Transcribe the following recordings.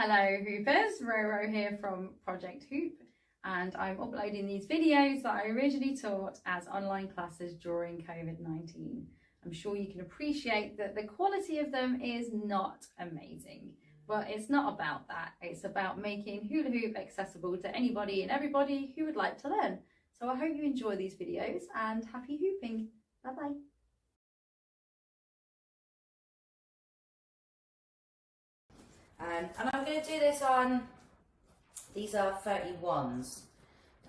Hello Hoopers, Roro here from Project Hoop, and I'm uploading these videos that I originally taught as online classes during COVID-19. I'm sure you can appreciate that the quality of them is not amazing, but it's not about that. It's about making hula hoop accessible to anybody and everybody who would like to learn. So I hope you enjoy these videos and happy hooping. Bye bye. And I'm going to do this on, these are 31s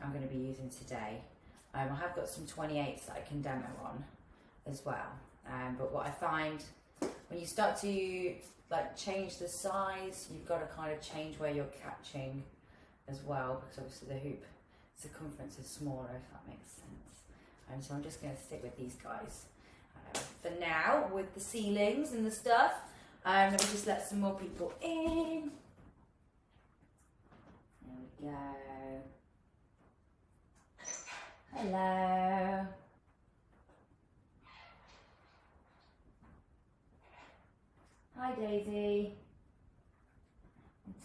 I'm going to be using today. I have got some 28s that I can demo on as well. But what I find, when you start to change the size, you've got to kind of change where you're catching as well, because obviously the hoop circumference is smaller, if that makes sense. So I'm just going to stick with these guys for now, with the ceilings and the stuff. Let me just let some more people in. There we go. Hello. Hi Daisy.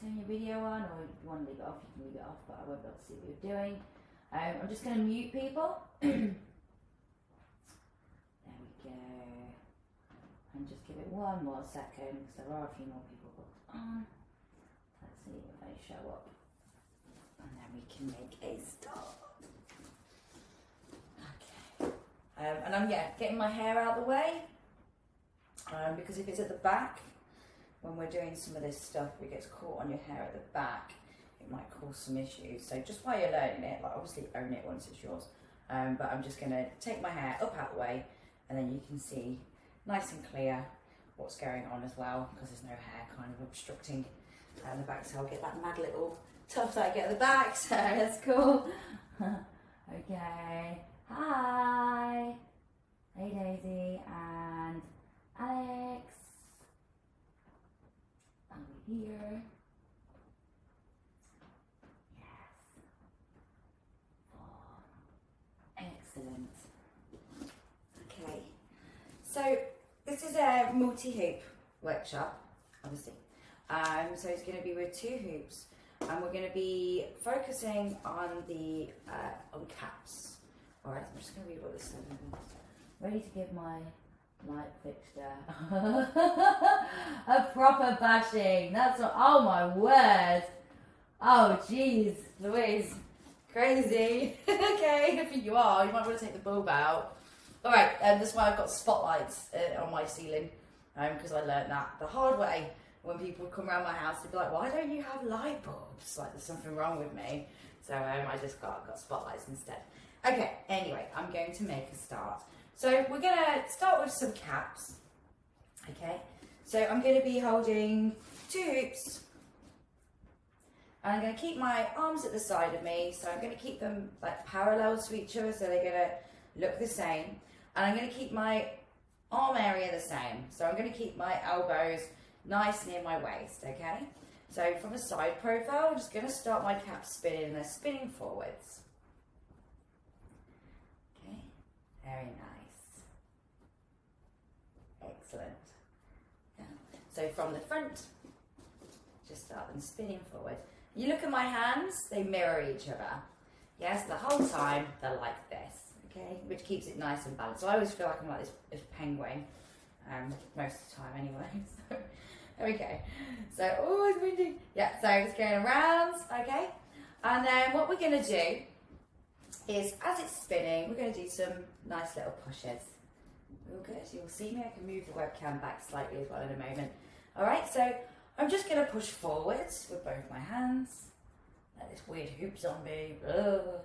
Turn your video on, or if you want to leave it off, you can leave it off, but I won't be able to see what you're doing. I'm just going to mute people. And just give it one more second, because there are a few more people booked on. Let's see if they show up, and then we can make a start. Okay. And I'm getting my hair out of the way, because if it's at the back, when we're doing some of this stuff, if it gets caught on your hair at the back, it might cause some issues. So just while you're learning it, obviously own it once it's yours. But I'm just going to take my hair up out the way, and then you can see nice and clear what's going on as well, because there's no hair kind of obstructing the back, so I'll get that mad little tuft that I get at the back, so that's cool. Okay, hi, hey Daisy and Alex, I'm here, yes, oh, excellent. Okay, so this is a multi-hoop workshop, obviously. So it's going to be with 2 hoops, and we're going to be focusing on the on caps. All right, I'm just going to read what this says. Ready to give my light fixture a proper bashing. That's what, oh my word. Oh jeez, Louise, crazy. Okay, I think you are. You might want to take the bulb out. Alright, that's why I've got spotlights on my ceiling, because I learned that the hard way. When people come around my house, they'd be like, why don't you have light bulbs? Like, there's something wrong with me. So I just got spotlights instead. Okay, anyway, I'm going to make a start. So we're going to start with some caps. Okay, so I'm going to be holding 2 hoops. And I'm going to keep my arms at the side of me. So I'm going to keep them parallel to each other, so they're going to look the same. And I'm going to keep my arm area the same. So I'm going to keep my elbows nice near my waist, okay? So from a side profile, I'm just going to start my cap spinning, and they're spinning forwards. Okay, very nice. Excellent. Yeah. So from the front, just start them spinning forward. You look at my hands, they mirror each other. Yes, the whole time, they're like this. Okay, which keeps it nice and balanced. So I always feel like I'm like this penguin, most of the time anyway. So there we go. So, oh, it's windy. Yeah, so it's going around, okay? And then what we're going to do is, as it's spinning, we're going to do some nice little pushes. Real good. You'll see me. I can move the webcam back slightly as well in a moment. All right, so I'm just going to push forwards with both my hands. Like this weird hoop zombie. Ugh.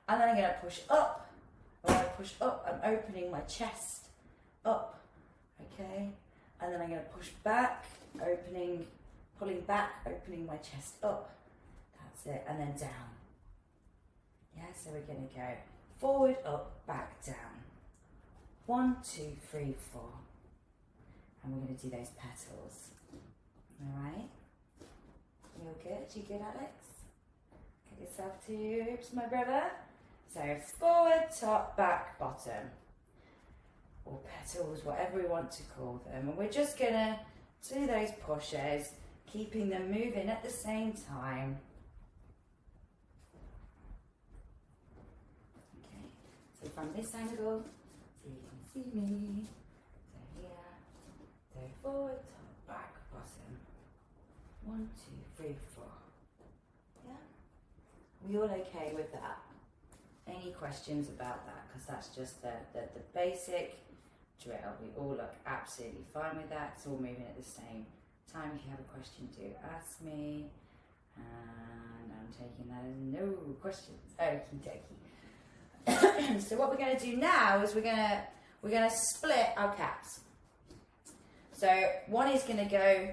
And then I'm going to push up. When I push up, I'm opening my chest up, okay? And then I'm going to push back, pulling back, opening my chest up. That's it, and then down. Yeah, so we're going to go forward, up, back, down. 1, 2, 3, 4. And we're going to do those petals. All right? You're good? You good, Alex? Get yourself to your hoops, my brother. So forward, top, back, bottom, or petals, whatever we want to call them. And we're just going to do those pushes, keeping them moving at the same time. Okay, so from this angle, so you can see me. So here, so forward, top, back, bottom. 1, 2, 3, 4. Yeah? We all okay with that? Any questions about that? Because that's just the basic drill. We all look absolutely fine with that. It's all moving at the same time. If you have a question, do ask me. And I'm taking that as no questions. Okie dokie. So what we're going to do now is we're going to split our caps. So one is going to go.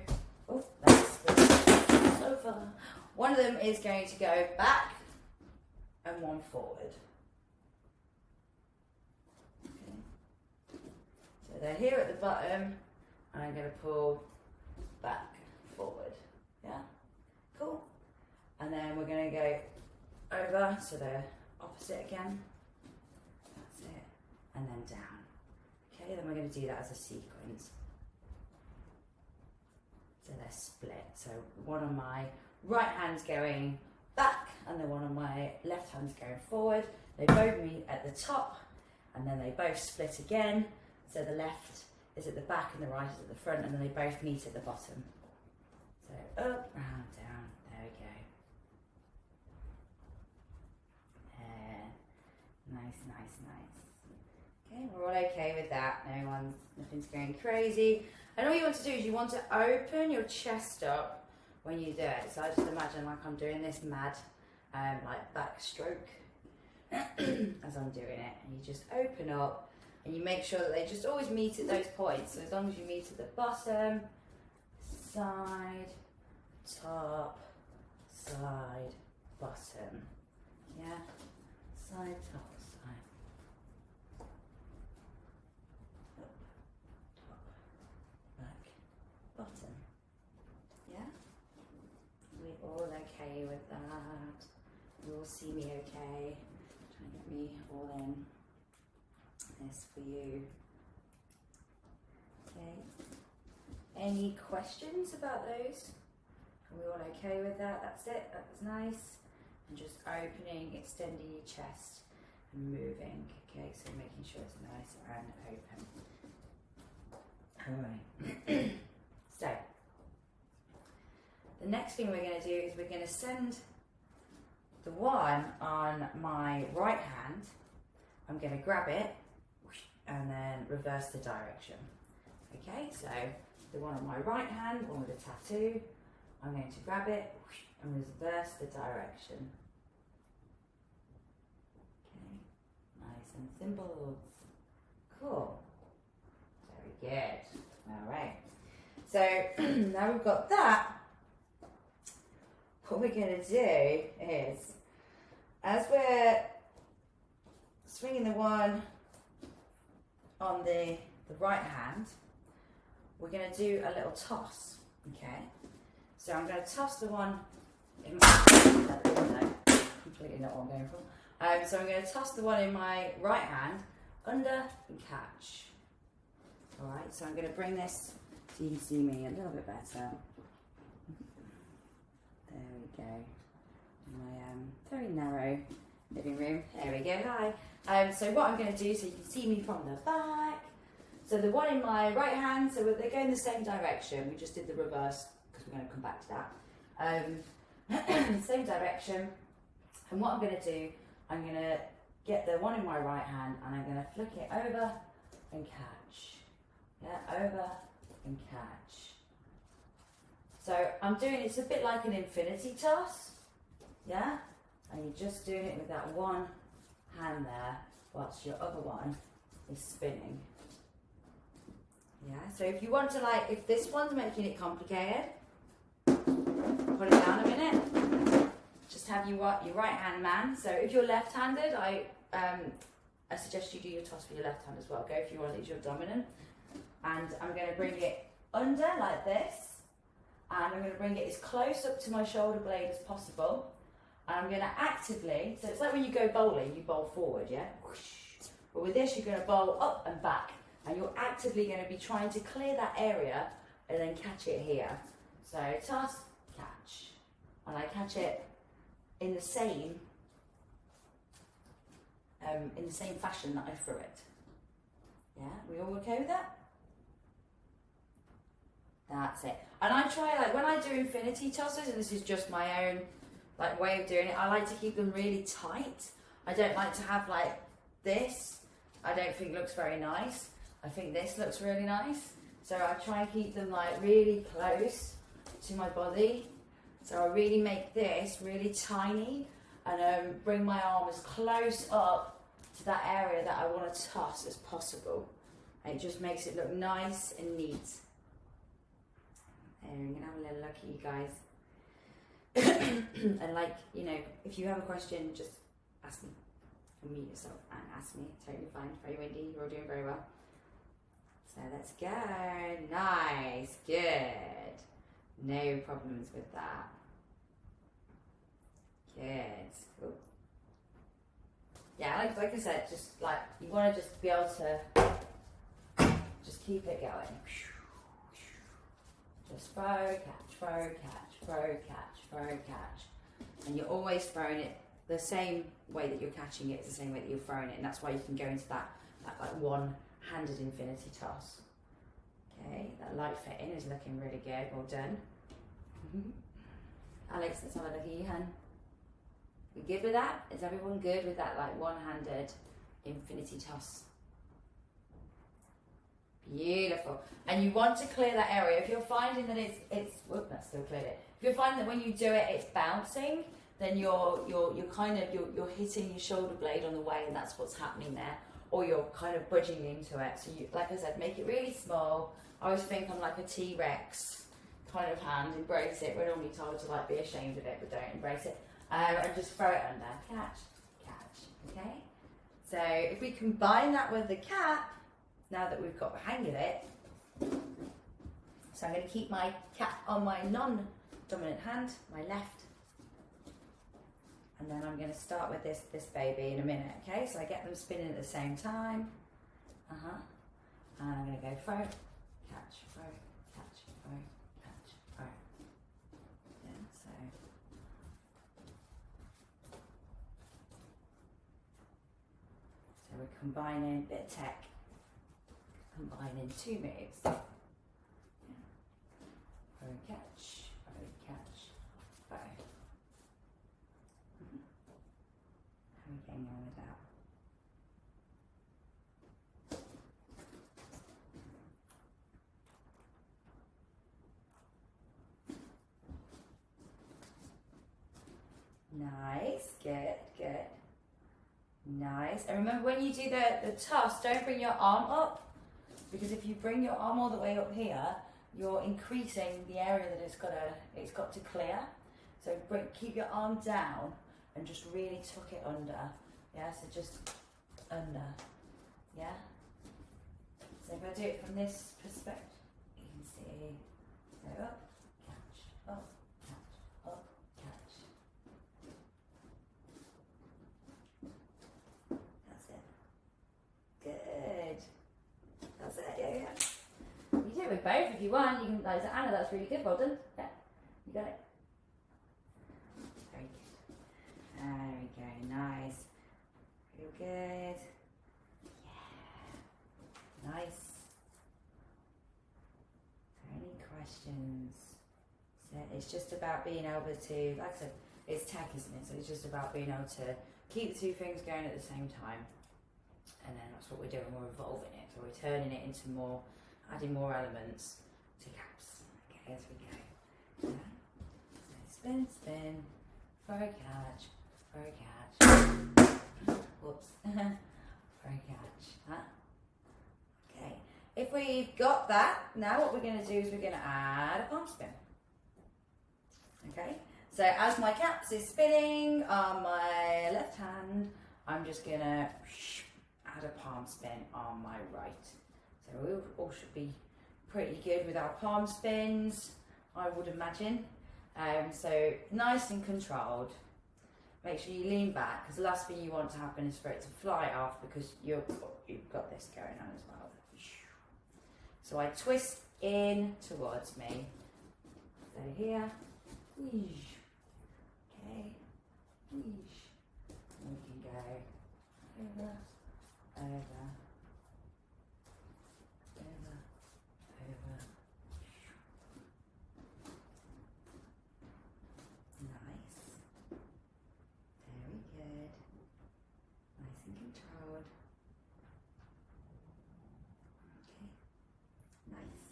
Oh, that's so far. One of them is going to go back and one forward. Okay. So they're here at the bottom, and I'm going to pull back, forward. Yeah? Cool. And then we're going to go over, so they're opposite again. That's it. And then down. Okay, then we're going to do that as a sequence. So they're split. So one on my right hand's going back and the one on my left hand's going forward. They both meet at the top and then they both split again. So the left is at the back and the right is at the front, and then they both meet at the bottom. So up, round, down. There we go. Nice, nice, nice. Okay, we're all okay with that. Nothing's going crazy. And all you want to do is you want to open your chest up when you do it. So I just imagine like I'm doing this mad, like backstroke as I'm doing it. And you just open up and you make sure that they just always meet at those points. So as long as you meet at the bottom, side, top, side, bottom. Yeah, side, top, side. Bottom. Yeah? We're all okay with that. You all see me okay. Try and get me all in this for you. Okay. Any questions about those? Are we all okay with that? That's it. That was nice. And just opening, extending your chest and moving. Okay, so making sure it's nice and open. Alright. So, the next thing we're going to do is we're going to send the one on my right hand. I'm going to grab it and then reverse the direction. Okay, so the one on my right hand, one with a tattoo, I'm going to grab it and reverse the direction. Okay, nice and simple. Cool. Very good. All right. So now we've got that, what we're going to do is, as we're swinging the one on the right hand, we're going to do a little toss, okay? So I'm going to toss the one in my, completely not what I'm going for. So I'm going to toss the one in my right hand under and catch. All right, so I'm going to bring this so you can see me a little bit better. There we go. My very narrow living room. There we go. Hi. So what I'm going to do, so you can see me from the back. So the one in my right hand, so they're going the same direction. We just did the reverse because we're going to come back to that. Same direction. And what I'm going to do, I'm going to get the one in my right hand and I'm going to flick it over and catch. Yeah, over and catch. So I'm doing, it's a bit like an infinity toss. Yeah? And you're just doing it with that one hand there whilst your other one is spinning. Yeah, so if you want to, like, if this one's making it complicated, put it down a minute. Just have your right hand man. So if you're left-handed, I suggest you do your toss with your left hand as well. Go if you want to use your dominant. And I'm going to bring it under like this. And I'm going to bring it as close up to my shoulder blade as possible. And I'm going to actively, so it's like when you go bowling, you bowl forward, yeah? But with this, you're going to bowl up and back. And you're actively going to be trying to clear that area and then catch it here. So toss, catch. And I catch it in the same fashion that I threw it. Yeah, we all okay with that? That's it. And I try, like when I do infinity tosses, and this is just my own like way of doing it, I like to keep them really tight. I don't like to have like this. I don't think looks very nice. I think this looks really nice. So I try and keep them like really close to my body. So I really make this really tiny and bring my arm as close up to that area that I want to toss as possible. And it just makes it look nice and neat. There, I'm gonna have a little look at you guys. And like, you know, if you have a question, just ask me. Unmute yourself and ask me. Totally fine. Very windy. You're all doing very well. So let's go. Nice. Good. No problems with that. Good. Cool. Yeah, like I said, just like you want to just be able to just keep it going. Just throw, catch, throw, catch, throw, catch, throw, catch. And you're always throwing it the same way that you're catching it, is the same way that you're throwing it, and that's why you can go into that like one-handed infinity toss. Okay, that light fitting is looking really good. Well done. Alex, let's have a look at you, hun. You good with that? Is everyone good with that like one-handed infinity toss? Beautiful. And you want to clear that area. If you're finding that it's whoop, that's still cleared it. If you're finding that when you do it, it's bouncing, then you're hitting your shoulder blade on the way, and that's what's happening there. Or you're kind of budging into it. So you, like I said, make it really small. I always think I'm like a T-Rex kind of hand. Embrace it. We're normally told to like be ashamed of it, but don't embrace it. And just throw it under. Catch, catch. Okay. So if we combine that with the cap, now that we've got the hang of it, so I'm going to keep my cap on my non-dominant hand, my left, and then I'm going to start with this baby in a minute. Okay, so I get them spinning at the same time. And I'm going to go throw, catch, throw, catch, throw, catch, throw. Yeah, so we're combining a bit of tech, combining two moves. Yeah. Throw, catch, throw. How are we getting on with that? Nice, good, good. Nice. And remember when you do the toss, don't bring your arm up, because if you bring your arm all the way up here, you're increasing the area that it's got to clear. So keep your arm down and just really tuck it under. Yeah, so just under. Yeah. So if I do it from this perspective, you can see. So up, catch, up, catch, up, catch. That's it. Good. That's it. Yeah, yeah. You do it with both if you want. You can, like Anna, that's really good. Well done. Yeah, you got it. Very good. There we go. Nice. Real good. Yeah. Nice. So any questions? So it's just about being able to, like I said, it's tech, isn't it? So it's just about being able to keep the two things going at the same time. And then that's what we're doing. We're evolving it. So we're turning it into more, adding more elements to caps. Okay, as we go. Yeah. So spin, spin, throw, catch, throw, catch. Whoops. Throw, catch. Huh? Okay. If we've got that, now what we're going to do is we're going to add a palm spin. Okay. So as my caps is spinning on my left hand, I'm just going to add a palm spin on my right. So we all should be pretty good with our palm spins, I would imagine. So nice and controlled. Make sure you lean back, because the last thing you want to happen is for it to fly off, because you've got this going on as well. So I twist in towards me. stay here. Whoosh. Okay. Whoosh. And we can go over, over, over, over. Nice. Very good. Nice and controlled. Okay. Nice.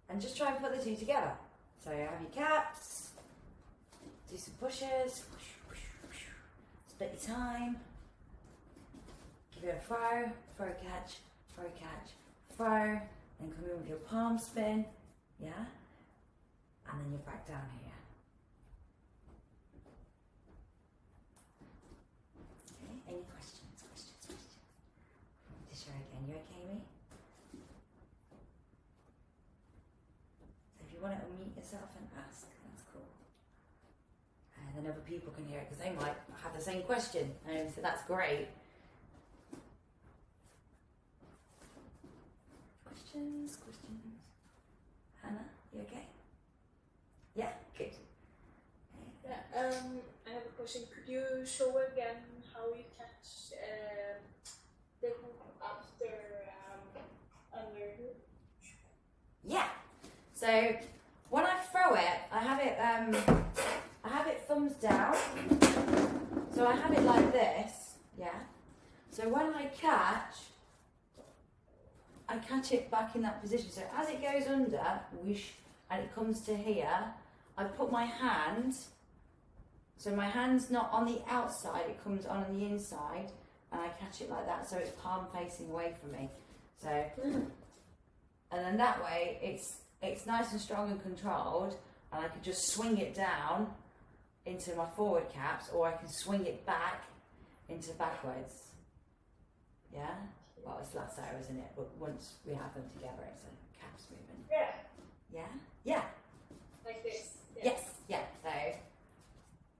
And just try and put the two together. So you have your caps, do some pushes, split your time, give it a throw, catch, throw, then come in with your palm spin, yeah? And then you're back down here. Okay, any questions? To show again, you okay, mate? So if you want to unmute yourself and ask, that's cool. And then other people can hear it because they might have the same question, so that's great. Questions? Hannah, you okay? Yeah, good. Yeah, I have a question. Could you show again how you catch the hoop after under hoop? Yeah. So when I throw it, I have it thumbs down. So I have it like this, yeah. So when I catch it back in that position. So as it goes under, whoosh, and it comes to here, I put my hand, so my hand's not on the outside, it comes on the inside, and I catch it like that, so it's palm facing away from me. So, and then that way, it's nice and strong and controlled, and I can just swing it down into my forward caps, or I can swing it back into backwards. Yeah? Well, it's lasso, isn't it? But once we have them together, it's a caps movement. Yeah. Yeah? Yeah. Like this. Yeah. Yes, yeah. So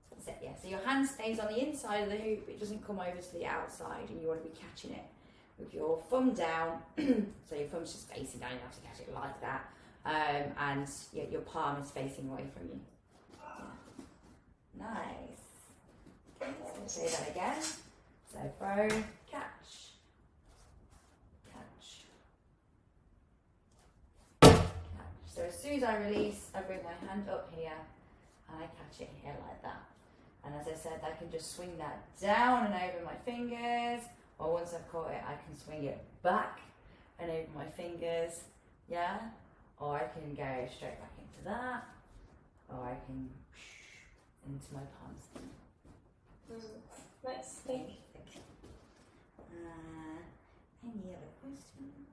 that's it, yeah. So your hand stays on the inside of the hoop, it doesn't come over to the outside, and you want to be catching it with your thumb down. So your thumb's just facing down, you have to catch it like that. And yeah, your palm is facing away from you. Yeah. Nice. Okay, so we'll say that again. So throw, catch. So as soon as I release, I bring my hand up here and I catch it here like that. And as I said, I can just swing that down and over my fingers, or once I've caught it, I can swing it back and over my fingers, yeah? Or I can go straight back into that, or I can into my palms. Nice, thank you. Any other questions?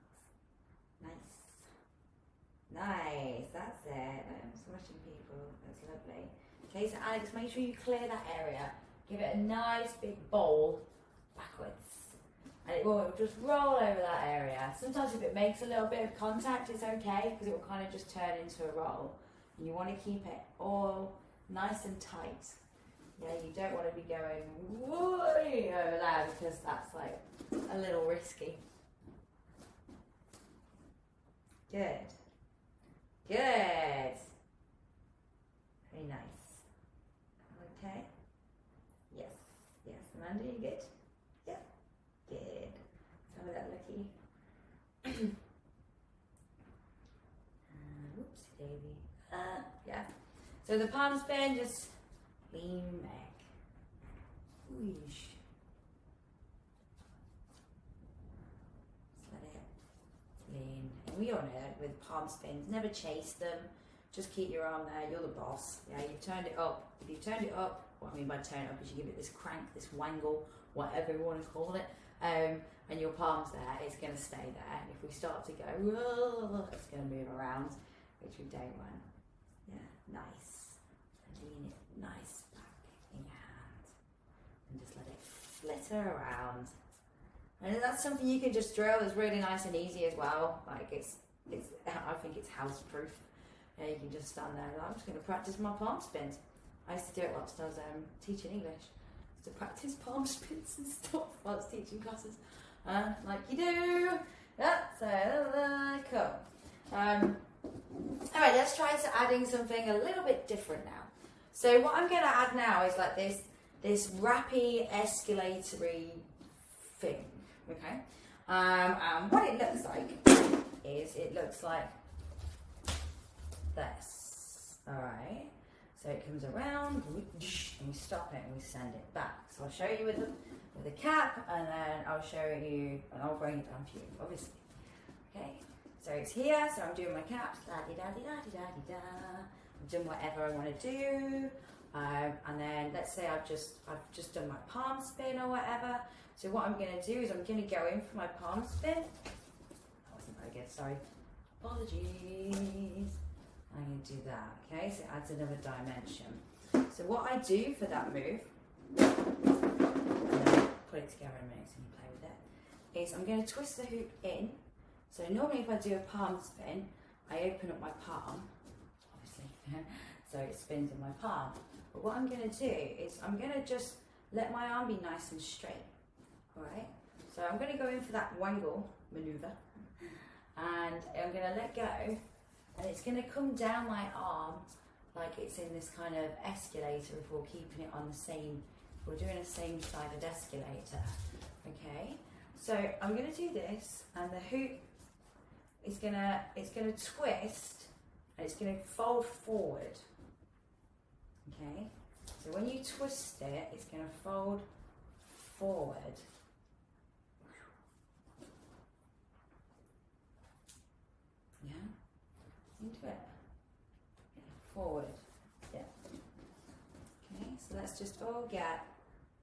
Nice, that's it. I'm smashing people, that's lovely. Okay, so Alex, make sure you clear that area. Give it a nice big bowl backwards. And it will just roll over that area. Sometimes if it makes a little bit of contact, it's okay, because it will kind of just turn into a roll. And you want to keep it all nice and tight. Yeah, you don't want to be going way over there, because that's like a little risky. Good. Good. Very nice. Okay. Yes. Yes. Amanda, you good? Yeah. Good. Some of that lucky. Whoopsie daisy. Yeah. So the palm spin, just lean back. Whoosh. Just let it lean. And we all know that with palm spins, never chase them. Just keep your arm there, you're the boss. Yeah, you've turned it up. If you've turned it up, what I mean by turn it up is you give it this crank, this wangle, whatever you want to call it, and your palm's there, it's going to stay there. And if we start to go, whoa, it's going to move around, which we don't want. Yeah, nice. And lean it nice back in your hand. And just let it flitter around. And that's something you can just drill. It's really nice and easy as well. Like it's I think it's house proof. Yeah, you can just stand there. I'm just going to practice my palm spins. I used to do it whilst I was teaching English. To practice palm spins and stuff whilst teaching classes, like you do. Yeah, so cool. All right, let's try adding something a little bit different now. So what I'm going to add now is like this wrappy, escalatory thing, okay? And what it looks like is it looks like this, all right? So it comes around, and we stop it and we send it back. So I'll show you with the cap, and then I'll show you, and I'll bring it down for you, obviously. Okay, so it's here, so I'm doing my caps, la-di-da-di-da-di-da-di-da. I'm doing whatever I want to do. And then let's say I've just done my palm spin or whatever. So what I'm going to do is I'm going to go in for my palm spin. That wasn't very good, sorry. Apologies. I'm going to do that, okay? So it adds another dimension. So what I do for that move, and then put it together in a minute so you can play with it, is I'm going to twist the hoop in. So normally if I do a palm spin, I open up my palm, obviously, so it spins in my palm. But what I'm going to do is I'm going to just let my arm be nice and straight, alright? So I'm going to go in for that wangle manoeuvre, and I'm going to let go, and it's going to come down my arm like it's in this kind of escalator if we're keeping it on the same, we're doing the same sided escalator, okay? So I'm going to do this, and the hoop is going to twist, and it's going to fold forward. Okay, so when you twist it, it's going to fold forward. Yeah, into it. Yeah. Forward. Yeah. Okay, so let's just all get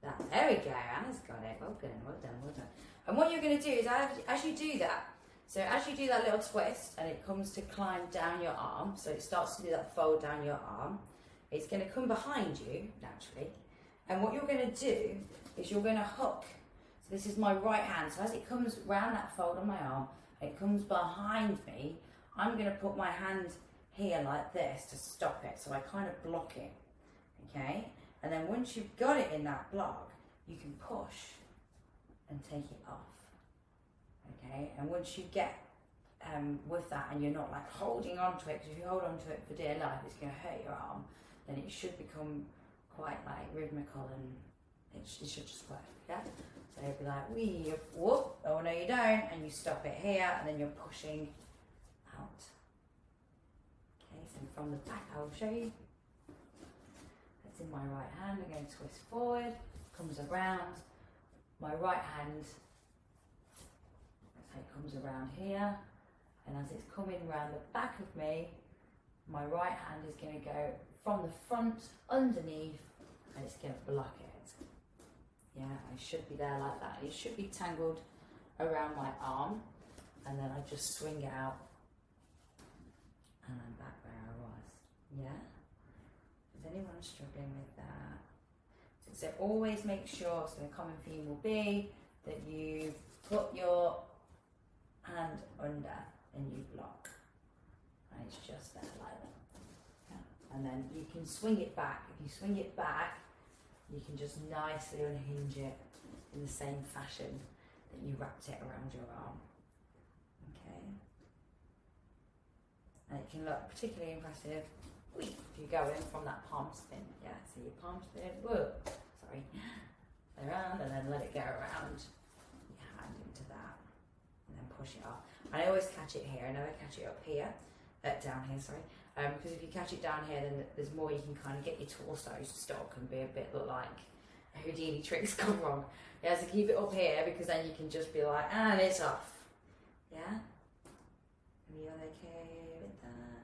that. There we go. Anna's got it. Well done. Well done. Well done. And what you're going to do is, as you do that, so as you do that little twist, and it comes to climb down your arm, so it starts to do that fold down your arm. It's going to come behind you, naturally, and what you're going to do is you're going to hook. So this is my right hand, so as it comes round that fold on my arm, it comes behind me, I'm going to put my hand here like this to stop it, so I kind of block it, okay? And then once you've got it in that block, you can push and take it off, okay? And once you get with that and you're not like holding on to it, because if you hold on to it for dear life, it's going to hurt your arm, then it should become quite like rhythmical, and it should just work, yeah? So you'll be like, wee, whoop, oh no you don't, and you stop it here, and then you're pushing out. Okay, so from the back I'll show you. That's in my right hand, I'm going to twist forward, comes around, my right hand, so it comes around here, and as it's coming around the back of me, my right hand is going to go from the front underneath, and it's going to block it. Yeah, I should be there like that. It should be tangled around my arm, and then I just swing it out, and I'm back where I was. Yeah? Is anyone struggling with that? So always make sure, so the common theme will be that you put your hand under and you block, and it's just there like that. Yeah. And then you can swing it back. If you swing it back, you can just nicely unhinge it in the same fashion that you wrapped it around your arm. Okay. And it can look particularly impressive if you go in from that palm spin. Yeah, so your palm spin, whoa, sorry, around, and then let it go around your hand into that, and then push it up. And I always catch it here, I never catch it up here, down here, sorry. Because if you catch it down here, then there's more you can kind of get your torso stuck and be a bit like Houdini tricks gone wrong. Yeah, so keep it up here, because then you can just be like, and it's off. Yeah? Are you okay with that?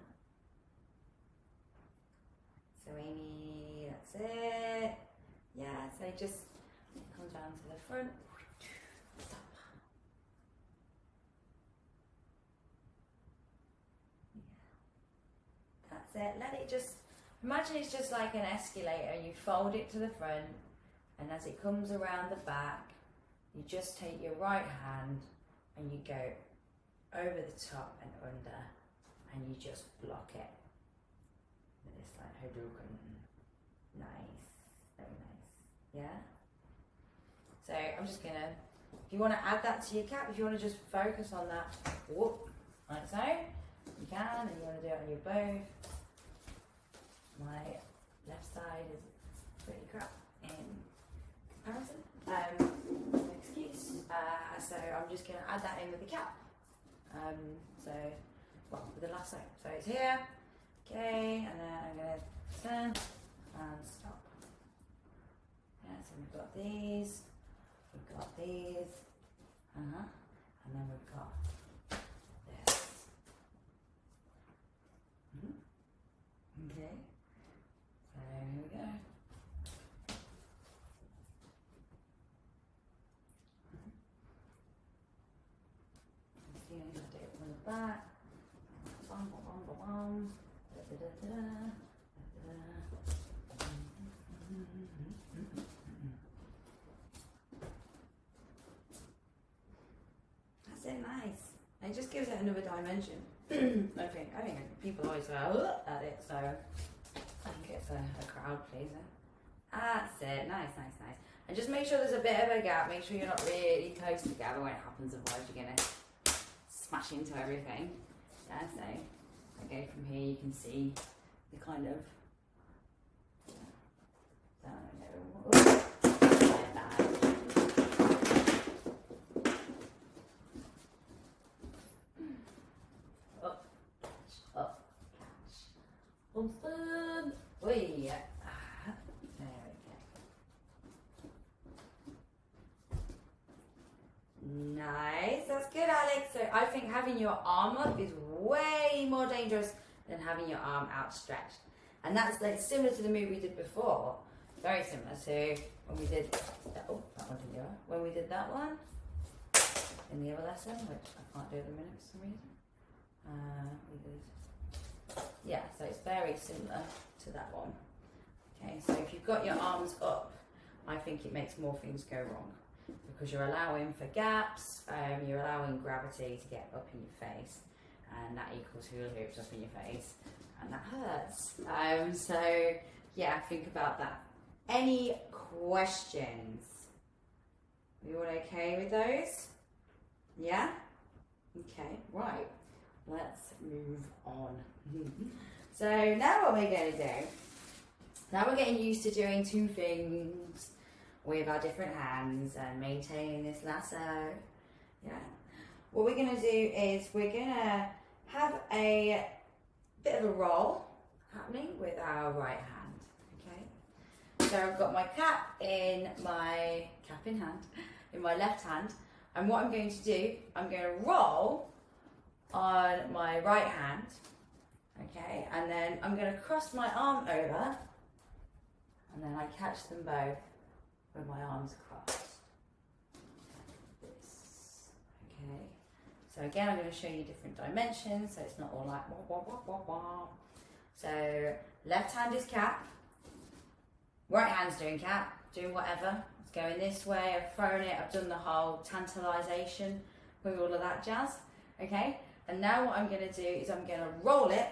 So Amy, that's it. Yeah, so just come down to the front. Stop. That's it. Let it just, imagine it's just like an escalator. You fold it to the front, and as it comes around the back, you just take your right hand and you go over the top and under, and you just block it. And it's like Hadouken. Nice. Very nice. Yeah? So I'm just gonna, if you want to add that to your cap, if you want to just focus on that, whoop, like so, you can, and you want to do it on your both. My left side is pretty crap in comparison. No excuse. So I'm just going to add that in with the cap. With the lasso. So it's here, okay, and then I'm going to turn and stop. Yeah, so we've got these, and then we've got this. Okay, so here we go. See, I'm going to do it from the back. Bum, bum, bum, bum, bum. Da, da, da, da, da, da. That's it, nice. It just gives it another dimension. I think people always go at it, so I think it's a crowd pleaser. That's it, nice. And just make sure there's a bit of a gap. Make sure you're not really close together when it happens, otherwise you're gonna smash into everything. Yeah, so okay, from here you can see the kind of up, catch, bump, wee, there we go. Nice, that's good, Alex. So I think having your arm up is way more dangerous than having your arm outstretched. And that's like similar to the move we did before. Very similar to when we did that, that one didn't go. When we did that one in the other lesson, which I can't do at the minute for some reason. Yeah, so it's very similar to that one. Okay, so if you've got your arms up, I think it makes more things go wrong because you're allowing for gaps, you're allowing gravity to get up in your face, and that equals hula hoops up in your face, and that hurts. So yeah, think about that. Any questions? Are you all okay with those? Yeah? Okay, right. Let's move on. So now what we're going to do, now we're getting used to doing two things with our different hands and maintaining this lasso. Yeah. What we're going to do is we're going to have a bit of a roll happening with our right hand. Okay. So I've got my cap in my left hand, and what I'm going to do, I'm going to roll on my right hand, okay, and then I'm going to cross my arm over, and then I catch them both with my arms crossed, like this, okay. So again, I'm going to show you different dimensions, so it's not all like wah, wah, wah, wah, wah. So left hand is cap, right hand's doing cap, doing whatever. It's going this way, I've thrown it, I've done the whole tantalization with all of that jazz, okay. And now what I'm going to do is I'm going to roll it,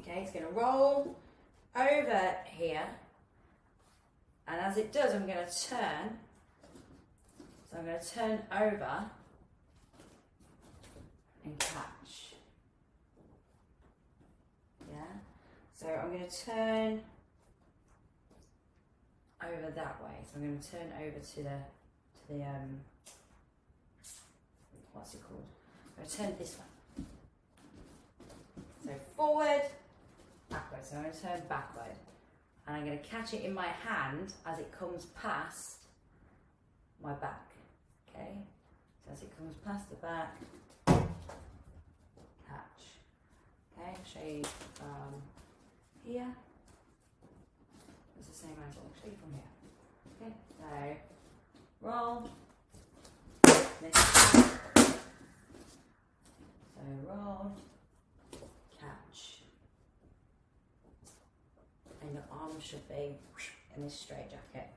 okay, it's going to roll over here, and as it does I'm going to turn, so I'm going to turn over and catch, yeah, so I'm going to turn over that way, so I'm going to turn over to the what's it called? I'm going to turn this way. So forward, backward. So I'm going to turn backward. And I'm going to catch it in my hand as it comes past my back. Okay? So as it comes past the back, catch. Okay, I'll show you here. It's the same angle. I'll show you from here. Okay, so roll. Lift. So roll, catch, and your arms should be in this straight jacket.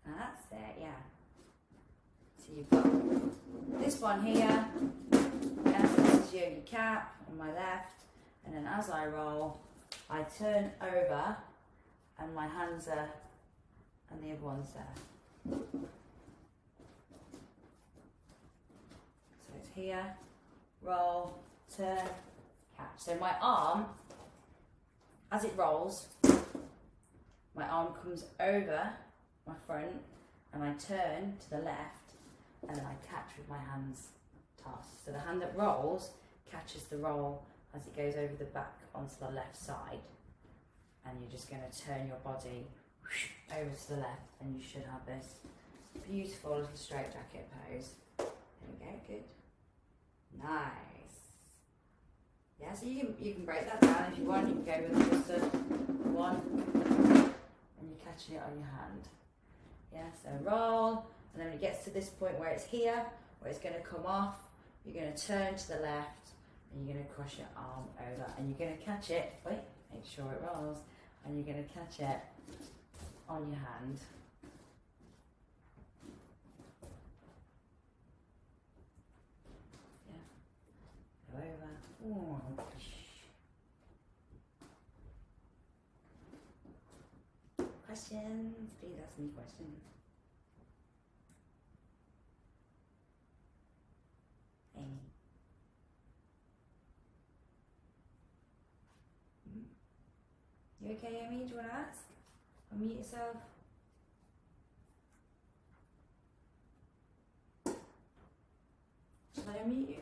And that's it, yeah. So you've got this one here, and this is your cap on my left, and then as I roll, I turn over, and my hands are, and the other one's there. here, roll, turn, catch. So my arm, as it rolls, my arm comes over my front and I turn to the left and then I catch with my hands tossed. So the hand that rolls catches the roll as it goes over the back onto the left side, and you're just going to turn your body over to the left and you should have this beautiful little straight jacket pose. There we go, good. Nice. Yeah, so you can break that down if you want. You can go with just a one and you're catching it on your hand. Yeah, so roll, and then when it gets to this point where it's here, where it's going to come off, you're going to turn to the left and you're going to cross your arm over and you're going to catch it, wait, make sure it rolls, and you're going to catch it on your hand. Yeah, go over. Ooh. Questions? Please ask me questions. Amy. You okay, Amy? Do you want to ask? Unmute yourself. Shall I unmute you?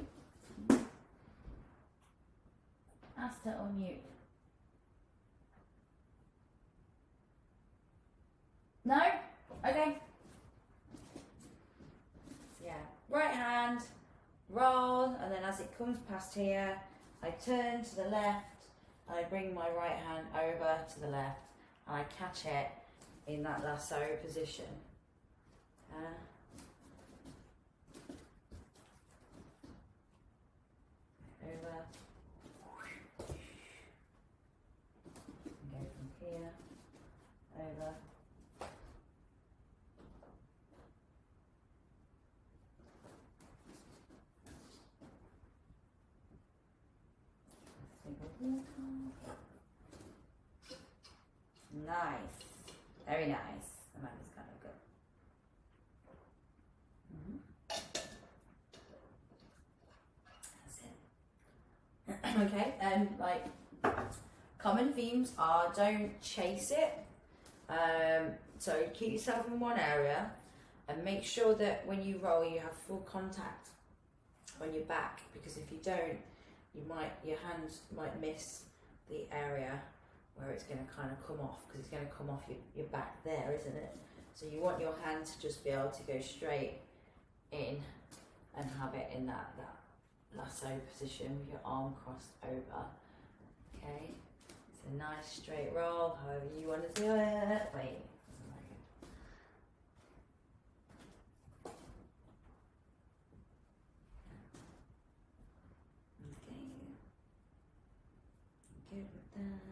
Ask to unmute. No? Okay. So yeah, right hand, roll, and then as it comes past here, I turn to the left, and I bring my right hand over to the left, and I catch it in that lasso position. Over. And go from here, over. Nice, very nice. Amanda's kind of good. That's it. Okay, like common themes are don't chase it. So keep yourself in one area and make sure that when you roll you have full contact on your back, because if you don't, your hand might miss the area where it's going to kind of come off, because it's going to come off your back there, isn't it? So you want your hand to just be able to go straight in and have it in that lasso position with your arm crossed over. Okay, it's a nice straight roll, however you want to do it. Wait. Good with that.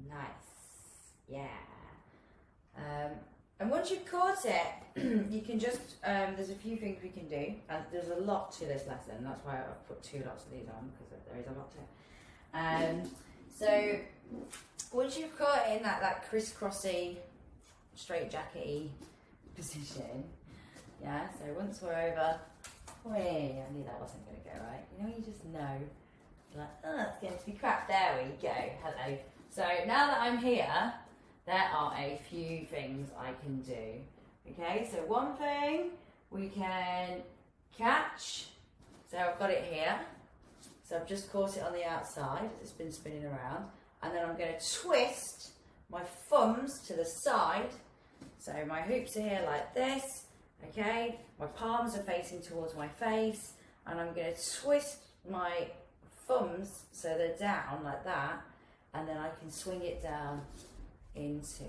Nice. Yeah. And once you've caught it, you can just, there's a few things we can do, and there's a lot to this lesson. That's why I've put 2 lots of these on, because there is a lot to it. So once you've caught it in that crisscrossy, straight jackety position, yeah, so once we're over, wait, I knew that wasn't going to go right. You know, you just know. Like, oh, it's going to be crap. There we go. Hello. So now that I'm here, there are a few things I can do. Okay, so one thing we can catch. So I've got it here. So I've just caught it on the outside. It's been spinning around. And then I'm going to twist my thumbs to the side. So my hoops are here like this. Okay, my palms are facing towards my face. And I'm going to twist my thumbs so they're down like that, and then I can swing it down into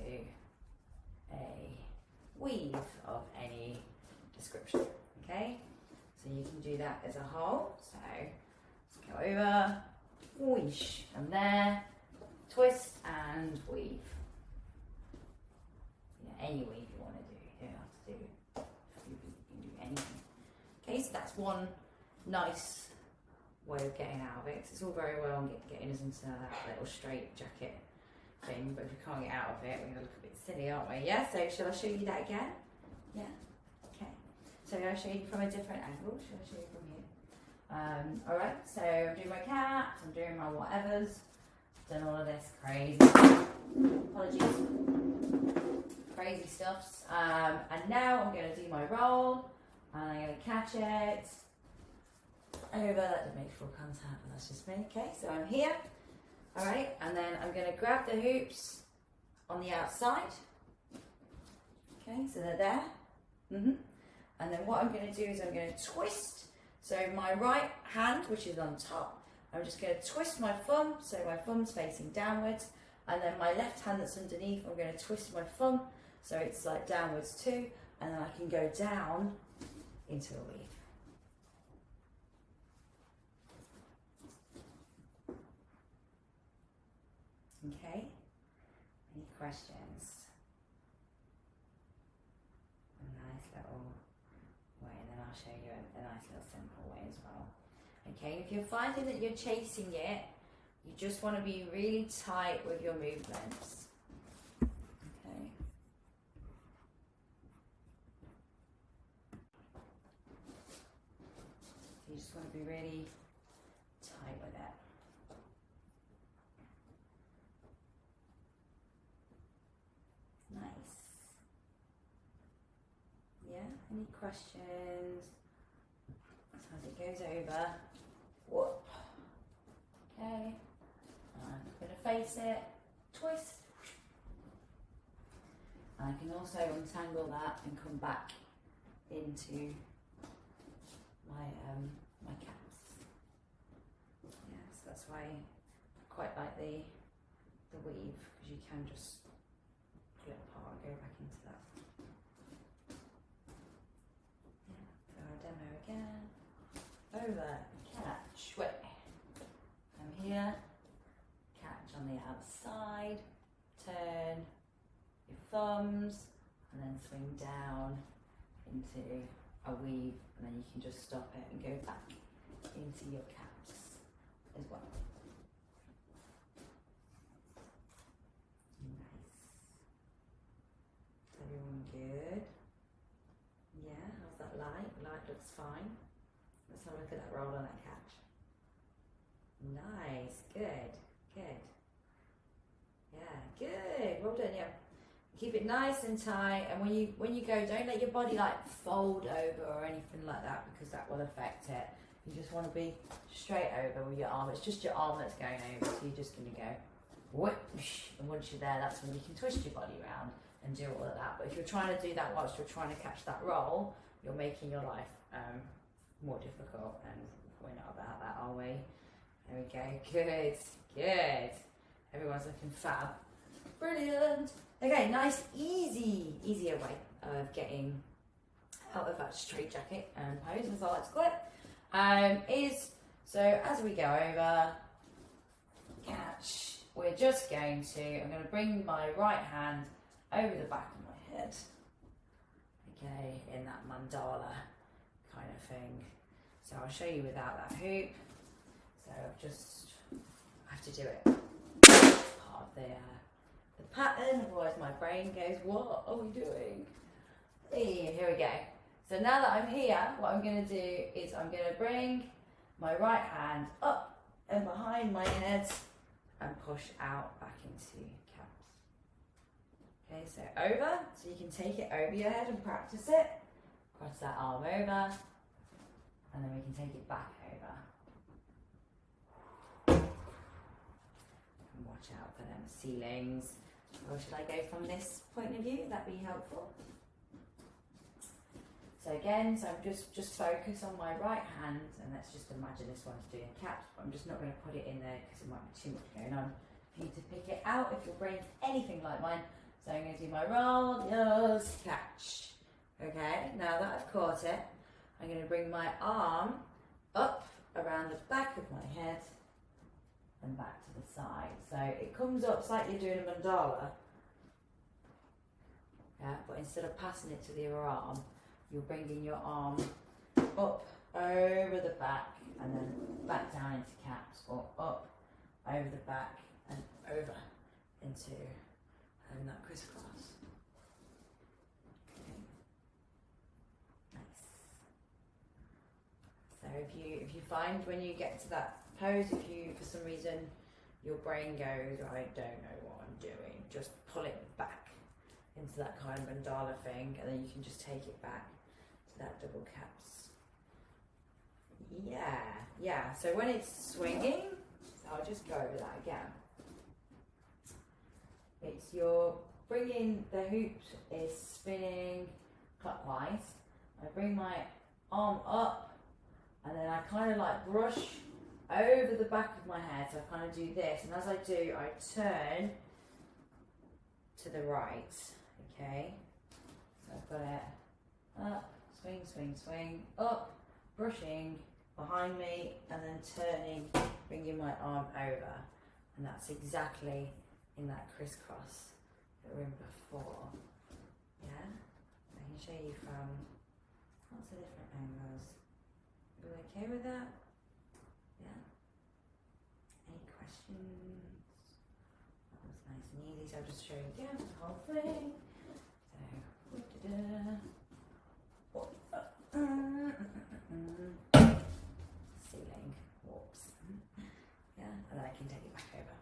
a weave of any description. Okay, so you can do that as a whole. So let's go over, whoosh, and there, twist and weave. Yeah, any weave you want to do. You don't have to do. You can do anything. Okay, so that's one nice way of getting out of it, because it's all very well getting us into that little straight jacket thing, but if we can't get out of it, we're going to look a bit silly, aren't we? Yeah, so shall I show you that again? Yeah, okay. So I'll show you from a different angle. Shall I show you from here? Alright, so I'm doing my caps, I'm doing my whatevers, done all of this crazy, apologies, crazy stuffs. And now I'm going to do my roll, and I'm going to catch it over, that didn't make full contact, but that's just me, okay, so I'm here, alright, and then I'm going to grab the hoops on the outside, okay, so they're there, and then what I'm going to do is I'm going to twist. So my right hand, which is on top, I'm just going to twist my thumb, so my thumb's facing downwards, and then my left hand that's underneath, I'm going to twist my thumb, so it's like downwards too, and then I can go down into a weave. Okay, any questions? A nice little way, and then I'll show you a nice little simple way as well. Okay, if you're finding that you're chasing it, you just want to be really tight with your movements. Okay. So you just want to be really tight with it. Nice. Yeah, any questions? So as it goes over, whoop. Okay, I'm going to face it, twist. I can also untangle that and come back into my my caps. Yeah, so that's why I quite like the weave, because you can just pull it apart and go back into that. Yeah, so our demo again. Over, catch, wait. I'm here, catch on the outside, turn your thumbs, and then swing down into a weave, and then you can just stop it and go back into your caps as well. Nice. Is everyone good? Yeah, how's that light? Light looks fine. Let's have a look at that roll on that catch. Nice, good, good. Yeah, good, well done, yeah. Keep it nice and tight, and when you go, don't let your body like fold over or anything like that, because that will affect it. You just want to be straight over with your arm. It's just your arm that's going over, so you're just going to go whoosh, and once you're there, that's when you can twist your body around and do all of that. But if you're trying to do that whilst you're trying to catch that roll, you're making your life more difficult, and we're not about that, are we? There we go, good, good. Everyone's looking fab. Brilliant. Okay, nice, easier way of getting out of that straight jacket pose, as I like to call it, is, so as we go over, catch, we're just going to, I'm going to bring my right hand over the back of my head, okay, in that mandala kind of thing. So I'll show you without that hoop. So I have to do it part of the pattern, otherwise my brain goes, what are we doing? Hey, here we go. So now that I'm here, what I'm going to do is I'm going to bring my right hand up and behind my head and push out back into caps. Okay, so over, so you can take it over your head and practice it. Cross that arm over, and then we can take it back over. And watch out for them ceilings. Or should I go from this point of view? That'd be helpful. So again, so I'm just focus on my right hand, and let's just imagine this one's doing caps, but I'm just not going to put it in there because it might be too much going on for you to pick it out if your brain's anything like mine. So I'm going to do my roll, yes, catch. Okay, now that I've caught it, I'm going to bring my arm up around the back of my head and back to the side. So it comes up, it's like you're doing a mandala. Yeah, but instead of passing it to the other arm, you're bringing your arm up over the back and then back down into caps, or up over the back and over into that crisscross. Okay. Nice. if you find when you get to that pose, if you for some reason your brain goes, I don't know what I'm doing, just pull it back into that kind of mandala thing, and then you can just take it back to that double caps. Yeah. So when it's swinging, I'll just go over that again. It's your bringing the hoop is spinning clockwise. I bring my arm up, and then I kind of like brush over the back of my head. So I kind of do this, and as I do, I turn to the right. Okay. So I've got it up, swing, swing, swing, up, brushing behind me, and then turning, bringing my arm over, and that's exactly in that crisscross that we were in before. Yeah, I can show you from lots of different angles. You okay with that? Yeah. Any questions? That was nice and easy. So I'll just show you again the whole thing. Ceiling warps. Yeah, and then I can take it back over.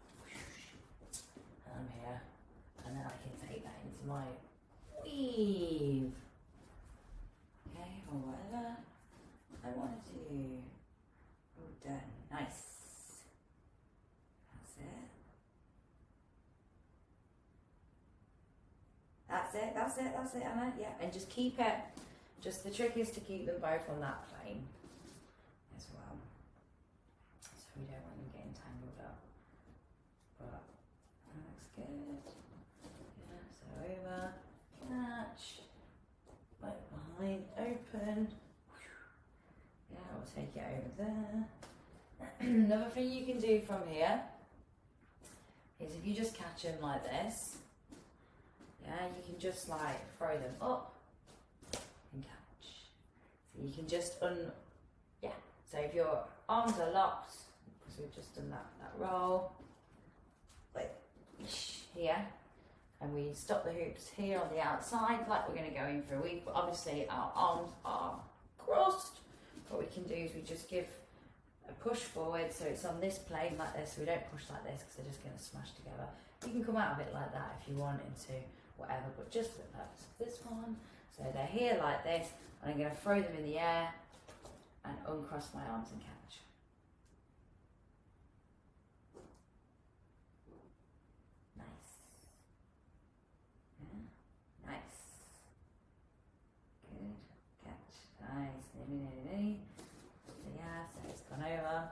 And I'm here, and then I can take that into my weave. Okay, or whatever I want to do. All done. Nice. That's it. That's it, Anna. Yeah, and just keep it. Just the trick is to keep them both on that plane as well. So we don't want them getting tangled up. But that looks good. Yeah, so over, catch, right behind, open. Yeah, we'll take it over there. Another thing you can do from here is if you just catch them like this, yeah, you can just like throw them up and catch. So you can just so if your arms are locked, because we've just done that roll, like here, and we stop the hoops here on the outside, like we're going to go in for a week. But obviously our arms are crossed. What we can do is we just give a push forward, so it's on this plane like this. So we don't push like this because they're just going to smash together. You can come out of it like that if you want into whatever, but just for the purpose of this one. So they're here like this, and I'm going to throw them in the air and uncross my arms and catch. Nice. Yeah. Nice. Good. Catch. Nice. So yeah, so it's gone over.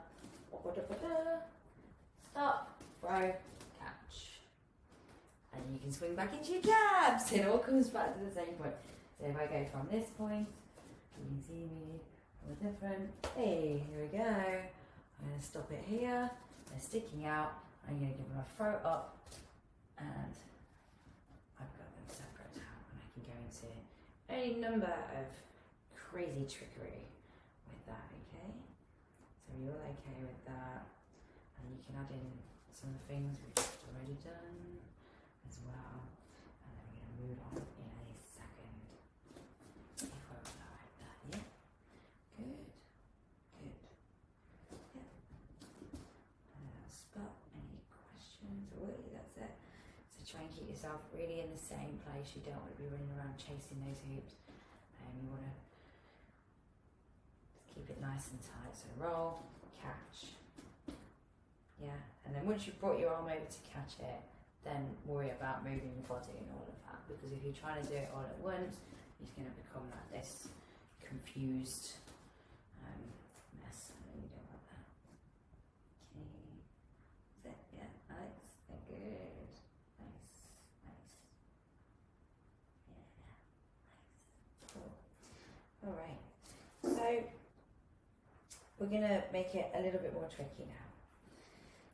Stop. Throw. Catch. And you can swing back into your jabs. It all comes back to the same point. So if I go from this point, you can see me from a different. Hey, here we go. I'm going to stop it here. They're sticking out. I'm going to give them a throw up, and I've got them separate now, and I can go into any number of crazy trickery with that. Okay, so you're all okay with that, and you can add in some of the things we've just already done as well, and then we're going to move on in a second. If we're all like that, yeah. Good. Yeah. Spot. Any questions? That's it. So try and keep yourself really in the same place. You don't want to be running around chasing those hoops. You want to just keep it nice and tight. So roll, catch. Yeah. And then once you've brought your arm over to catch it, then worry about moving your body and all of that. Because if you're trying to do it all at once, it's going to become like this confused mess. And you don't want that. Okay. That's it. Yeah. Alex. Good. Nice. Yeah. Nice. Cool. All right. So we're going to make it a little bit more tricky now.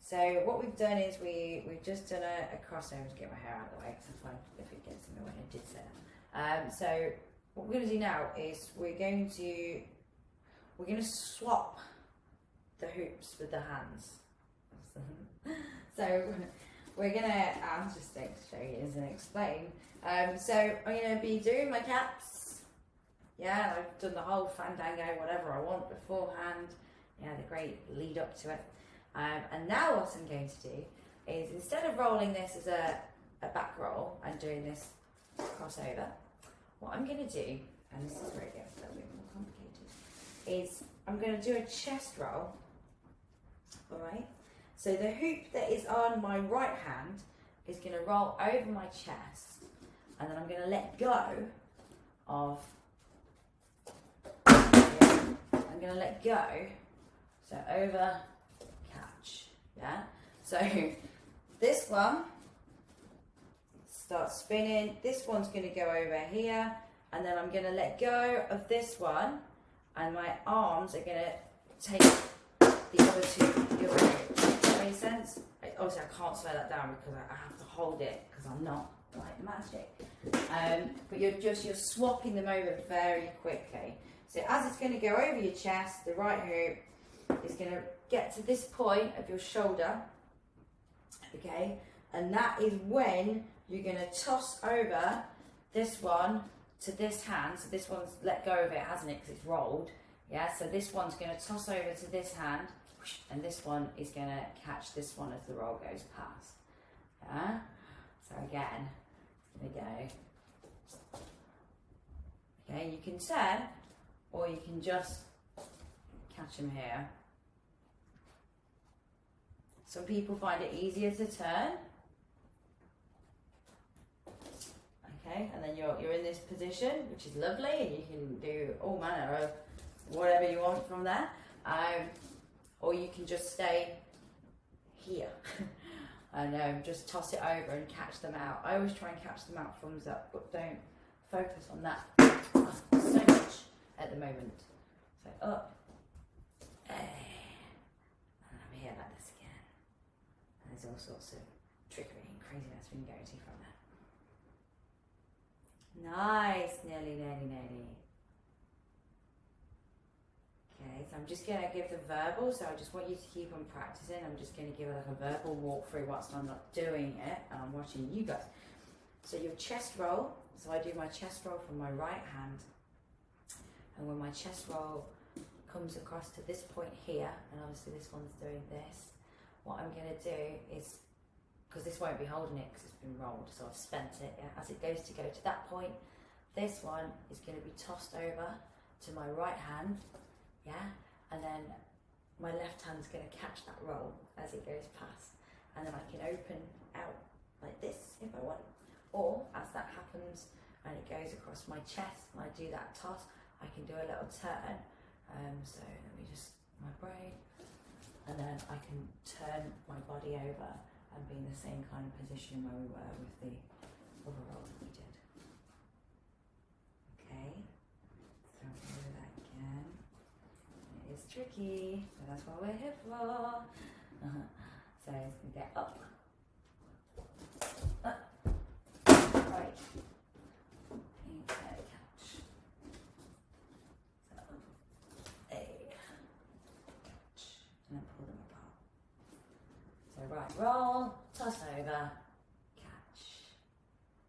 So what we've done is we've just done a crossover to get my hair out of the way, because I find if it gets in the way, I did say that. So what we're going to do now is we're going to swap the hoops with the hands. So we're going to, I'll just show you and explain. So I'm going to be doing my caps. Yeah, I've done the whole fandango, whatever I want beforehand. Yeah, the great lead up to it. And now what I'm going to do is, instead of rolling this as a back roll and doing this crossover, what I'm going to do, and this is where it gets a little bit more complicated, is I'm going to do a chest roll. Alright, so the hoop that is on my right hand is going to roll over my chest, and then I'm going to let go of, I'm going to let go, so over, catch, yeah? So this one starts spinning, this one's going to go over here, and then I'm going to let go of this one, and my arms are going to take the other two the other way. Does that make sense? Obviously I can't slow that down because I have to hold it because I'm not like magic. But you're swapping them over very quickly. So as it's going to go over your chest, the right hoop is going to get to this point of your shoulder, okay? And that is when you're going to toss over this one to this hand. So this one's let go of it, hasn't it? Because it's rolled. Yeah, so this one's going to toss over to this hand, and this one is going to catch this one as the roll goes past. Yeah? So again, it's going to go. Okay, you can turn, or you can just catch them here. Some people find it easier to turn. Okay, and then you're in this position, which is lovely, and you can do all manner of whatever you want from there. Or you can just stay here and just toss it over and catch them out. I always try and catch them out thumbs up, but don't focus on that so much at the moment. So up, and I'm here like this again. And there's all sorts of trickery and craziness we can go to from there. Nice, nearly. Okay, so I'm just going to give the verbal, so I just want you to keep on practicing. I'm just going to give like a verbal walkthrough whilst I'm not doing it, and I'm watching you guys. So your chest roll, so I do my chest roll from my right hand, and when my chest roll comes across to this point here, and obviously this one's doing this, what I'm going to do is, because this won't be holding it because it's been rolled, so I've spent it, yeah? As it goes to go to that point, this one is going to be tossed over to my right hand, yeah, and then my left hand's going to catch that roll as it goes past, and then I can open out like this if I want, or as that happens and it goes across my chest and I do that toss, I can do a little turn. So let me just, my brain, and then I can turn my body over and be in the same kind of position where we were with the other roll that we did. Okay, so I'm going to do that again. It is tricky, but that's what we're here for. So it's going to get up, right, and catch. So, catch, and then pull them apart. So right, roll, toss over, catch.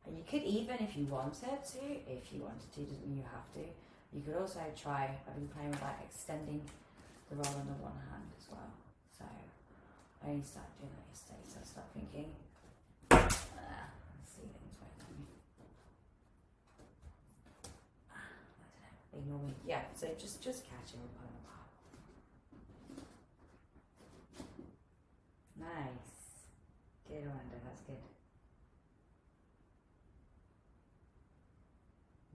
And you could even, if you wanted to, doesn't mean you have to. You could also try, I've been playing with like extending the roll under one hand as well. So I only started doing that yesterday, so I start thinking, ceilings won't let me. I don't know, ignore me. Yeah, so just catch it and pull them apart. Nice. Good, Amanda, that's good.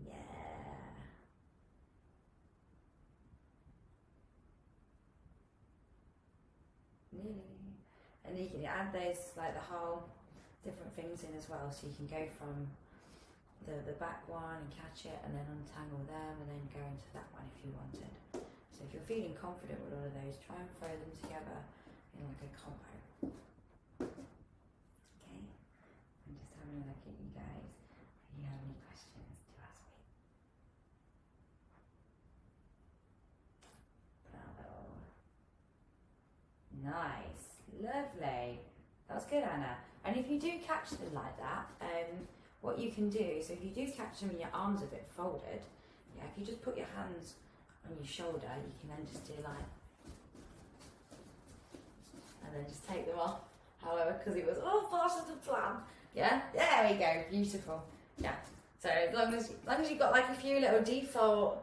Yeah. Nearly. And you can add those, like the whole different things in as well, so you can go from the back one and catch it and then untangle them and then go into that one if you wanted. So if you're feeling confident with all of those, try and throw them together in like a combo. Okay, I'm just having a look at you guys. If you have any questions, do ask me. Bravo. Nice, lovely. That's good, Anna. And if you do catch them like that, what you can do, so if you do catch them and your arms are a bit folded, Yeah, if you just put your hands on your shoulder, you can then just do like, and then just take them off. However, because it was all part of the plan. Yeah, there we go, beautiful. Yeah, so as long as you've got like a few little default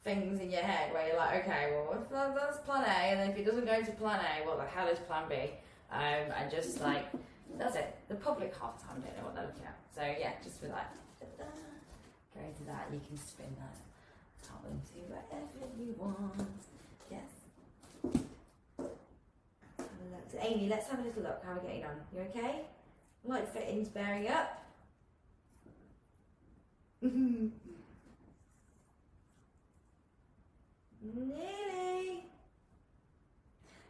things in your head where you're like, okay, well, if that's plan A, and then if it doesn't go to plan A, what the hell is plan B? And just like, that's it. The public half the time don't know what they're looking at. So yeah, just be like, go into that, you can spin that out into whatever you want. Yes. So Amy, let's have a little look how we're getting on. You okay? Light fittings bearing up. Nearly.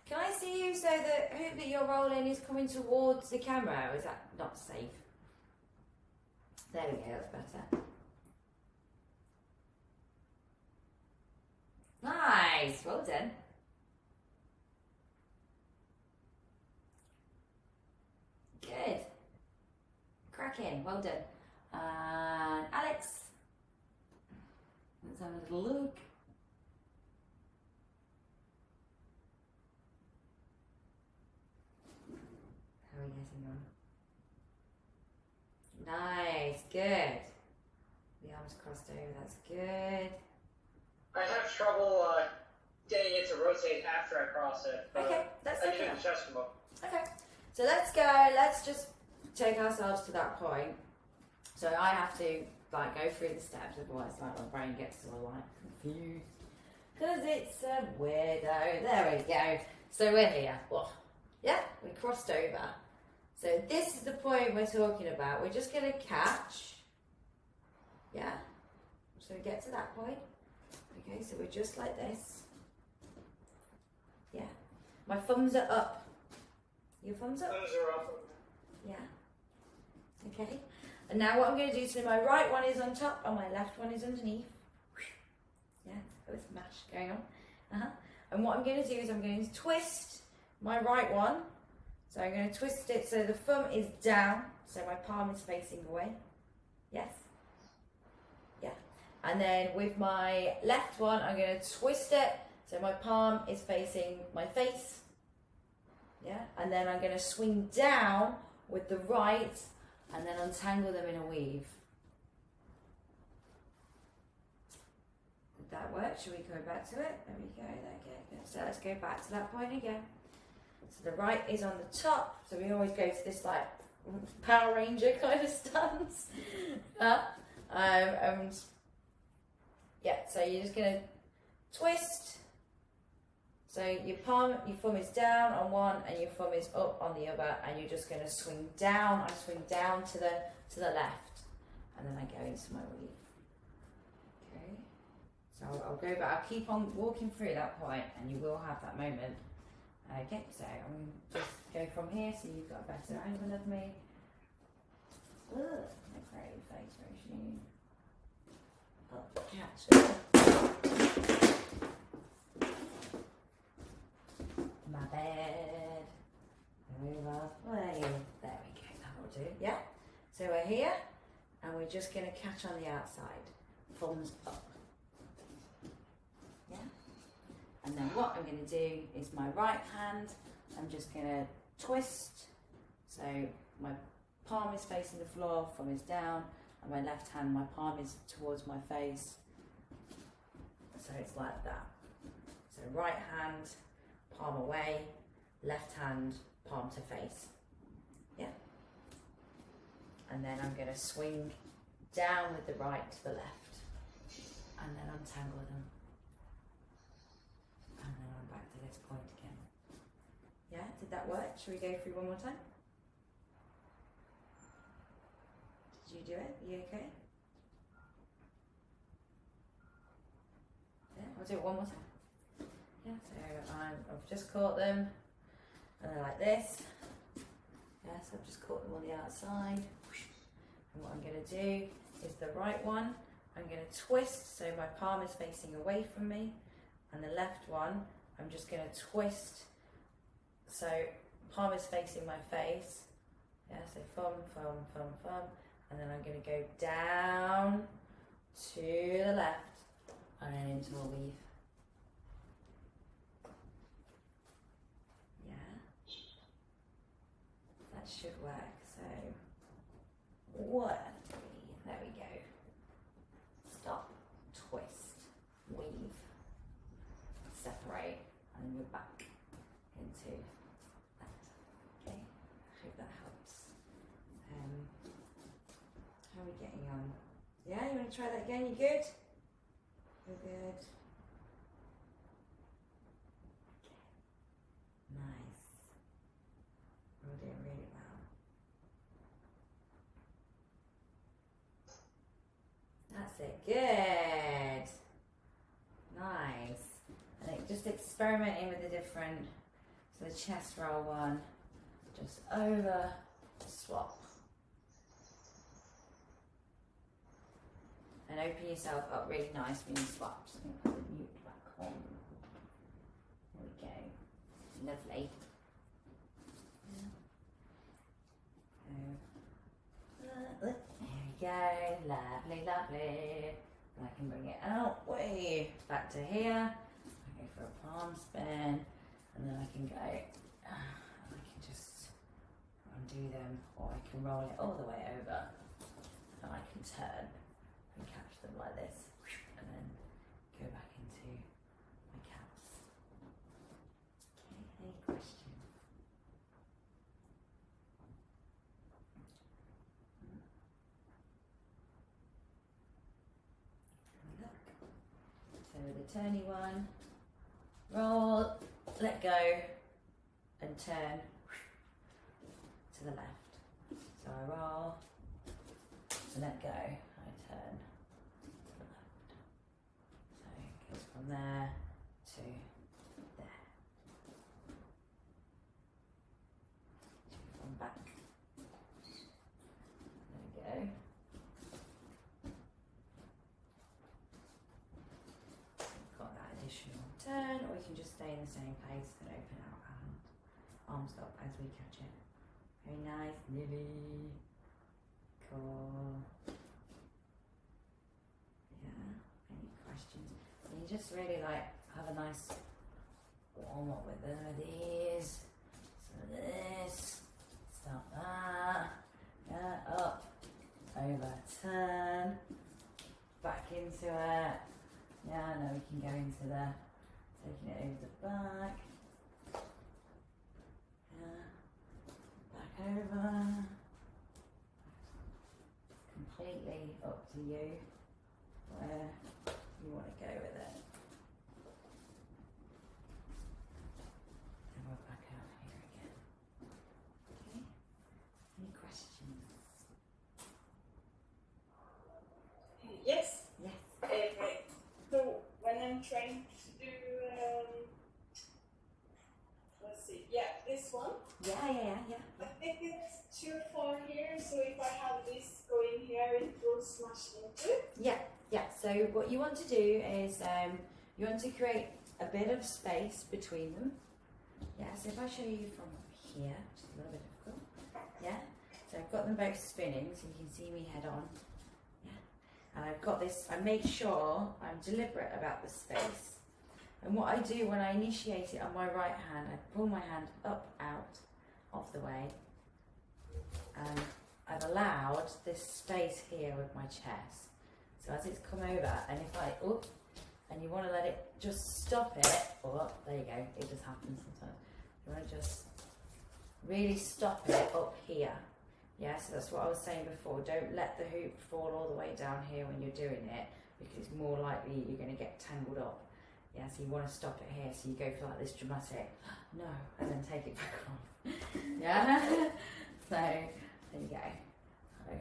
Can I see you so the hoop that you're rolling is coming towards the camera? Or is that not safe? There we go, that's better. Nice, well done. Good. Cracking, well done. And Alex, let's have a little look. How are we getting on? Nice, good. The arms crossed over, that's good. I have trouble getting it to rotate after I cross it. Okay, that's I okay. do the chest move. Okay, so let's just take ourselves to that point. So I have to like go through the steps, otherwise like my brain gets all like confused. Because it's a weirdo. There we go. So we're here. Oh, yeah, we crossed over. So this is the point we're talking about. We're just going to catch. Yeah. So we get to that point. Okay, so we're just like this. Yeah. My thumbs are up. Your thumbs up? Thumbs are up. Yeah. Okay. And now what I'm going to do, so my right one is on top and my left one is underneath. Yeah, there was mash going on. And what I'm going to do is I'm going to twist my right one. So I'm going to twist it so the thumb is down, so my palm is facing away. Yes? Yeah. And then with my left one, I'm going to twist it so my palm is facing my face. Yeah. And then I'm going to swing down with the right and then untangle them in a weave. Did that work? Should we go back to it? There we go. Good. So let's go back to that point again. So the right is on the top. So we always go to this like Power Ranger kind of stance. And yeah, so you're just going to twist. So your thumb is down on one and your thumb is up on the other, and you're just going to swing down. I swing down to the left, and then I go into my weave. Okay. So I'll go back. I'll keep on walking through that point, and you will have that moment. Okay. So I'm going to just go from here, so you've got a better angle of me. Ugh, great face, very oh, catch it. My bad. Over. There we go. That will do. Yeah. So we're here, and we're just going to catch on the outside. Thumbs up. Yeah. And then what I'm going to do is my right hand, I'm just going to twist. So my palm is facing the floor, thumb is down, and my left hand, my palm is towards my face. So it's like that. So right hand, palm away, left hand, palm to face. Yeah. And then I'm going to swing down with the right to the left, and then untangle them. And then I'm back to this point again. Yeah, did that work? Should we go through one more time? Did you do it? Are you okay? Yeah, I'll do it one more time. Yeah, so I've just caught them, and they're like this. Yeah, so I've just caught them on the outside. And what I'm going to do is the right one, I'm going to twist so my palm is facing away from me, and the left one, I'm just going to twist so palm is facing my face. Yeah, so thumb, thumb, thumb, thumb, and then I'm going to go down to the left, and then into a weave. Yeah, that should work. So 1, 3, there we go. Stop, twist, weave, separate, and then we're back into that. Okay, I hope that helps. How are we getting on? Yeah, you want to try that again? You good? You're good. Okay. Nice. We're doing really well. That's it. Good. Nice. And then just experimenting with the different. So the chest roll one, just over, swap. And open yourself up really nice when you swap. Just going to put the mute back on. There we go. Lovely. There we go. Lovely, lovely. And I can bring it out, way back to here. I go for a palm spin, and then I can go. I can just undo them, or I can roll it all the way over, and I can turn and catch them like this, and then go back into my caps. Okay, any questions? Look. So with the turny one, roll, let go, and turn to the left. So I roll, let go, I turn to the left. So it goes from there to there. From back. There we go. Got that additional turn, or we can just stay in the same place and open our arms up as we catch it. Very nice, Lily. Cool. Yeah, any questions? And you just really like have a nice warm up with them of these. So this, stop that, yeah, up, over, turn, back into it. Yeah, now we can go into the, taking it over the back. Yeah, back over. Completely up to you where you want to go with it. And we're back out here again. Okay, any questions? Yes. Yes. Right. So when I'm trying to do, let's see, yeah, this one. Yeah. I think it's too far here, so if I have this going here, it will smash into it. Yeah. So what you want to do is you want to create a bit of space between them. Yeah. So if I show you from here, which is a little bit difficult. Yeah. So I've got them both spinning, so you can see me head on. Yeah. And I've got this. I make sure I'm deliberate about the space. And what I do when I initiate it on my right hand, I pull my hand up, out, of the way. And I've allowed this space here with my chest. So as it's come over, and if I, and you want to let it just stop it, there you go, it just happens sometimes. You want to just really stop it up here. Yeah, so that's what I was saying before. Don't let the hoop fall all the way down here when you're doing it, because it's more likely you're going to get tangled up. Yeah, so you want to stop it here, so you go for like this dramatic, no, and then take it back off. Yeah? So, there you go. So,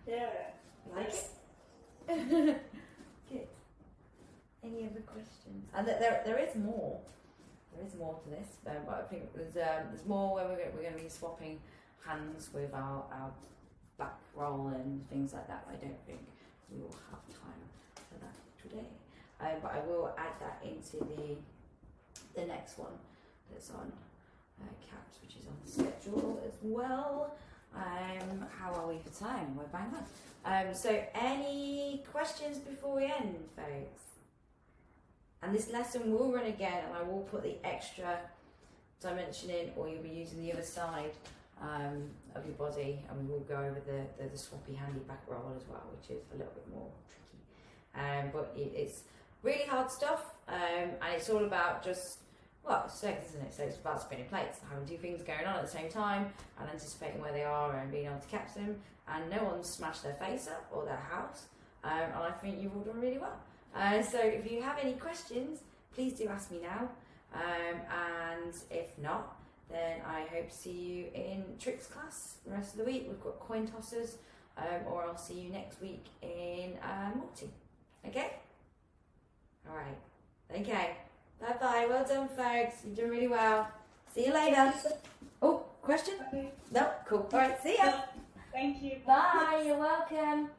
Yeah. like it? Good. Any other questions? And there is more. There is more to this, but I think there's more where we're going to be swapping hands with our back roll and things like that. I don't think we will have time for that today. But I will add that into the next one that's on caps, which is on the schedule as well. How are we for time? We're bang on. So any questions before we end, folks? And this lesson will run again, and I will put the extra dimension in, or you'll be using the other side of your body, and we will go over the swappy handy back roll as well, which is a little bit more tricky. But it's really hard stuff, and it's all about just, well, it's legs, isn't it? So it's about spinning plates, having two things going on at the same time, and anticipating where they are and being able to catch them, and no one's smashed their face up or their house, and I think you've all done really well. So if you have any questions, please do ask me now, and if not, then I hope to see you in tricks class the rest of the week. We've got coin tossers, or I'll see you next week in multi. Okay? Alright. Okay. Bye bye. Well done, folks. You've done really well. See you later. Oh, question? Okay. No? Cool. Alright, see ya. Thank you. Bye. You're welcome.